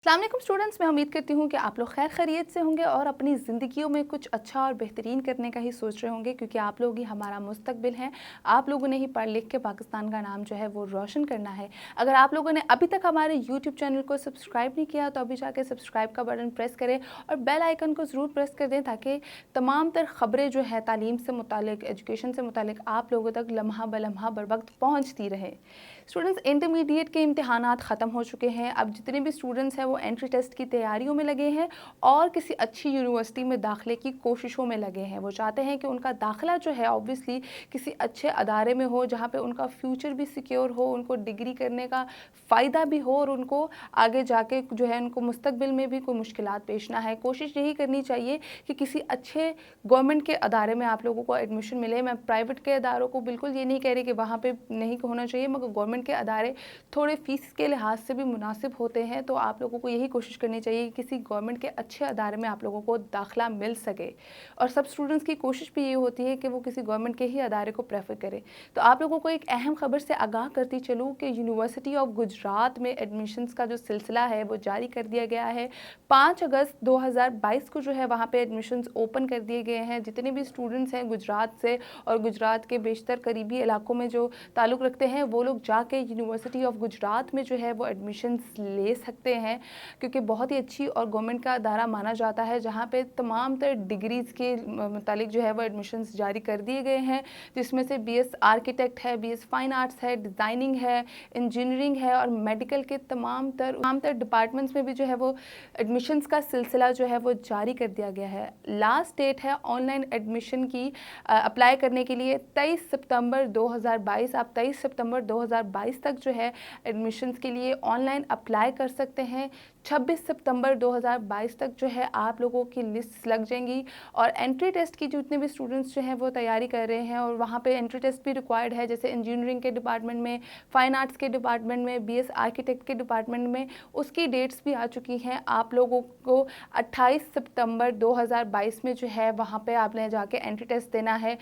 अस्सलाम वालेकुम स्टूडेंट्स, मैं उम्मीद करती हूँ कि आप लोग खैर खैरियत से होंगे और अपनी ज़िंदगियों में कुछ अच्छा और बेहतरीन करने का ही सोच रहे होंगे, क्योंकि आप लोग ही हमारा मुस्तकबिल हैं। आप लोगों ने ही पढ़ लिख के पाकिस्तान का नाम जो है वो रोशन करना है। अगर आप लोगों ने अभी तक हमारे यूट्यूब चैनल को सब्सक्राइब नहीं किया तो अभी जाके सब्सक्राइब का बटन प्रेस करें और बेल आइकन को ज़रूर प्रेस कर दें, ताकि तमाम तर ख़बरें जो है तालीम से मुतालिक, एजुकेशन से मुतालिक आप लोगों तक लम्हा ब लम्हा बर वक्त पहुँचती रहे। स्टूडेंट्स, इंटरमीडिएट के इम्तिहानात ख़त्म हो चुके हैं। अब जितने भी स्टूडेंट्स हैं वो एंट्री टेस्ट की तैयारियों में लगे हैं और किसी अच्छी यूनिवर्सिटी में दाखिले की कोशिशों में लगे हैं। वो चाहते हैं कि उनका दाखिला जो है ऑब्वियसली किसी अच्छे अदारे में हो, जहाँ पे उनका फ्यूचर भी सिक्योर हो, उनको डिग्री करने का फ़ायदा भी हो और उनको आगे जाके जो है उनको मुस्तकबिल में भी कोई मुश्किलात पेश ना है। कोशिश यही करनी चाहिए कि किसी अच्छे गवर्नमेंट के अदारे में आप लोगों को एडमिशन मिले। मैं प्राइवेट के अदारों को बिल्कुल ये नहीं कह रही कि वहाँ पे नहीं होना चाहिए, मगर गवर्नमेंट के अदारे थोड़े फ़ीस के लिहाज से भी मुनासिब होते हैं। तो आप लोगों को यही कोशिश करनी चाहिए कि किसी गवर्नमेंट के अच्छे अदारे में आप लोगों को दाखिला मिल सके। और सब स्टूडेंट्स की कोशिश भी ये होती है कि वो किसी गवर्नमेंट के ही अदारे को प्रेफर करें। तो आप लोगों को एक अहम खबर से आगाह करती चलूँ कि यूनिवर्सिटी ऑफ गुजरात में एडमिशन्स का जो सिलसिला है वो जारी कर दिया गया है। 5 अगस्त 2022 को जो है वहाँ पे एडमिशन्स ओपन कर दिए गए हैं। जितने भी स्टूडेंट्स हैं गुजरात से और गुजरात के बेशतर करीबी इलाकों में जो ताल्लुक़ रखते हैं, वो लोग जाके यूनिवर्सिटी ऑफ गुजरात में जो है वो एडमिशन्स ले सकते हैं, क्योंकि बहुत ही अच्छी और गवर्नमेंट का अदारा माना जाता है, जहाँ पे तमाम तर डिग्रीज़ के मुतालिक जो है वो एडमिशन्स जारी कर दिए गए हैं, जिसमें से बीएस आर्किटेक्ट है, बीएस फाइन आर्ट्स है, डिज़ाइनिंग है, इंजीनियरिंग है और मेडिकल के तमाम तर डिपार्टमेंट्स में भी जो है वो एडमिशन्स का सिलसिला जो है वो जारी कर दिया गया है। लास्ट डेट है ऑनलाइन एडमिशन की अप्लाई करने के लिए 23 सितंबर 2022। आप 23 सितंबर 2022 तक जो है एडमिशन्स के लिए ऑनलाइन अप्लाई कर सकते हैं। 26 सितंबर 2022 तक जो है आप लोगों की लिस्ट लग जाएंगी और एंट्री टेस्ट की जितने भी स्टूडेंट्स जो हैं वो तैयारी कर रहे हैं और वहाँ पे एंट्री टेस्ट भी रिक्वायर्ड है, जैसे इंजीनियरिंग के डिपार्टमेंट में, फाइन आर्ट्स के डिपार्टमेंट में, बीएस आर्किटेक्ट के डिपार्टमेंट में, उसकी डेट्स भी आ चुकी हैं। आप लोगों को 28 सितंबर 2022 में जो है वहाँ पे आपने जाके एंट्री टेस्ट देना है।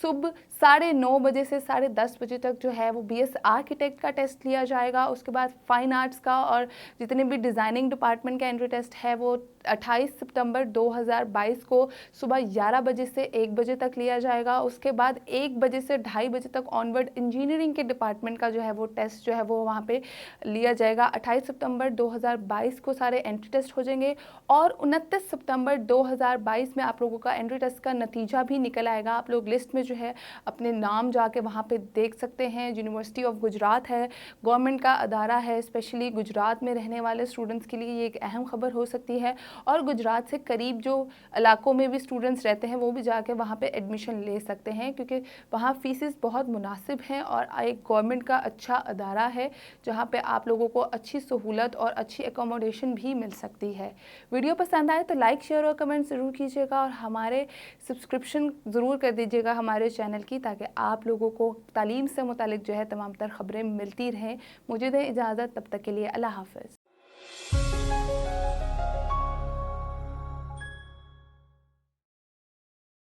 सुबह 9:30 बजे से 10:30 बजे तक जो है वो बीएस आर्किटेक्ट का टेस्ट लिया जाएगा। उसके बाद फाइन आर्ट्स का और जितने भी डिज़ाइनिंग डिपार्टमेंट का एंट्री टेस्ट है वो 28 सितंबर 2022 को सुबह 11 बजे से 1 बजे तक लिया जाएगा। उसके बाद 1 बजे से 2:30 बजे तक ऑनवर्ड इंजीनियरिंग के डिपार्टमेंट का जो है वो टेस्ट जो है वो वहाँ पे लिया जाएगा। 28 सितंबर 2022 को सारे एंट्री टेस्ट हो जाएंगे और 29 सितंबर 2022 में आप लोगों का एंट्री टेस्ट का नतीजा भी निकल आएगा। आप लोग लिस्ट में जो है अपने नाम जाके वहाँ पे देख सकते हैं। यूनिवर्सिटी ऑफ गुजरात है, गवर्नमेंट का अदारा है, स्पेशली गुजरात में रहने वाले स्टूडेंट्स के लिए ये एक अहम खबर हो सकती है। और गुजरात से करीब जो इलाकों में भी स्टूडेंट्स रहते हैं वो भी जाके वहाँ पे एडमिशन ले सकते हैं, क्योंकि वहाँ फ़ीसेस बहुत मुनासिब हैं और एक गवर्नमेंट का अच्छा अदारा है, जहाँ पे आप लोगों को अच्छी सहूलत और अच्छी एकोमोडेशन भी मिल सकती है। वीडियो पसंद आए तो लाइक, शेयर और कमेंट ज़रूर कीजिएगा और हमारे सब्सक्रिप्शन ज़रूर कर दीजिएगा हमारे चैनल की, ताकि आप लोगों को तालीम से मुतालिक जो है तमाम तर ख़बरें मिलती रहें। मुझे दें इजाज़त, तब तक के लिए अल्लाह हाफ़िज़।